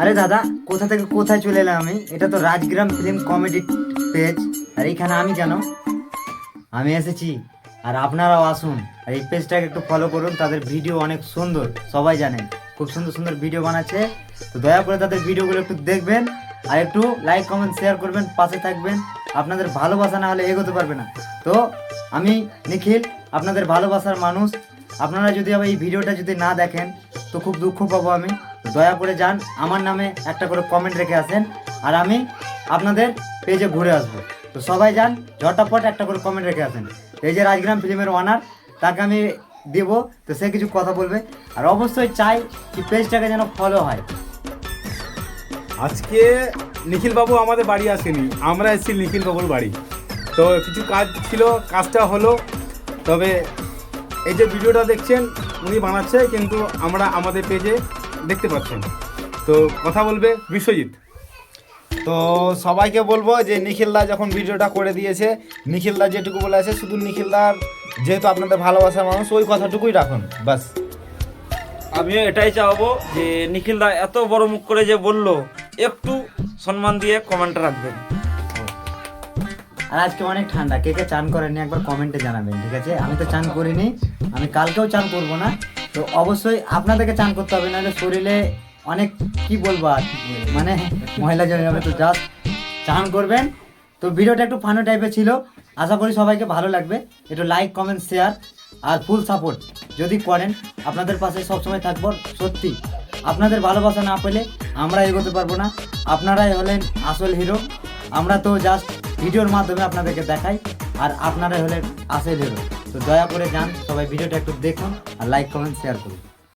আরে দাদা, কোথা থেকে কোথায় চলে এলাম আমি? এটা তো রাজগ্রাম ফিল্ম কমেডি পেজ। আর এইখানে আমি কেন? আমি এসেছি, আর আপনারাও আসুন। আর এই পেজটাকে একটু ফলো করুন, তাদের ভিডিও অনেক সুন্দর, সবাই জানেন খুব সুন্দর সুন্দর ভিডিও বানাচ্ছে। তো দয়া করে তাদের ভিডিওগুলো একটু দেখবেন, আর একটু লাইক কমেন্ট শেয়ার করবেন, পাশে থাকবেন। আপনাদের ভালোবাসা না হলে এগোতে পারবে না। তো আমি নিখিল, আপনাদের ভালোবাসার মানুষ। আপনারা যদি আবার এই ভিডিওটা যদি না দেখেন তো খুব দুঃখ পাবো আমি। তো দয়া করে যান, আমার নামে একটা করে কমেন্ট রেখে আসেন, আর আমি আপনাদের পেজে ঘুরে আসবো। তো সবাই যান, ঝটাপট একটা করে কমেন্ট রেখে আসেন। এই যে রাজগ্রাম ফিল্মের ওনার, তাকে আমি দেব, তো সে কিছু কথা বলবে। আর অবশ্যই চাই কি পেজটাকে যেন ফলো হয়। আজকে নিখিল বাবু আমাদের বাড়ি আসেনি, আমরা এসেছি নিখিল বাবুর বাড়ি। তো কিছু কাজ ছিল, কাজটা হলো। তবে এই যে ভিডিওটা দেখছেন উনি বানাচ্ছে, কিন্তু আমরা আমাদের পেজে দেখতে পাচ্ছেন। তো কথা বলবে বিশ্বজিৎ। তো সবাইকে বলবো যে নিখিলদা যখন ভিডিওটা করে দিয়েছে, নিখিলদা যেটুকু বলে আছে, শুধু নিখিলদার যেহেতু আপনাদের ভালোবাসার মানুষ, ওই কথাটুকুই রাখুন বাস। আমিও এটাই চাওয়াবো যে নিখিলদা এত বড় মুখ করে যে বললো, একটু সম্মান দিয়ে কমেন্ট রাখবেন। আর আজকে অনেক ঠান্ডা, কে কে চান করেননি একবার কমেন্টে জানাবেন, ঠিক আছে? আমি তো চান করিনি, আমি কালকেও চান করবো না। তো অবশ্যই আপনাদেরকে চান করতে হবে, নাহলে শরীরে অনেক কি বলবো আর, মানে মহিলা জমে যাবে। তো জাস্ট চান করবেন। তো ভিডিওটা একটু ফানো টাইপের ছিল, আশা করি সবাইকে ভালো লাগবে। একটু লাইক কমেন্ট শেয়ার আর ফুল সাপোর্ট যদি করেন, আপনাদের পাশে সবসময় থাকবো। সত্যি আপনাদের ভালোবাসা না পেলে আমরা এগোতে পারবো না। আপনারাই হলেন আসল হিরো। আমরা তো জাস্ট ভিডিওর মাধ্যমে আপনাদেরকে দেখাই, আর আপনারাই হলেন আসল হিরো। তো দয়া করে যান, সবাই ভিডিওটা একটু দেখুন আর লাইক কমেন্ট শেয়ার করুন।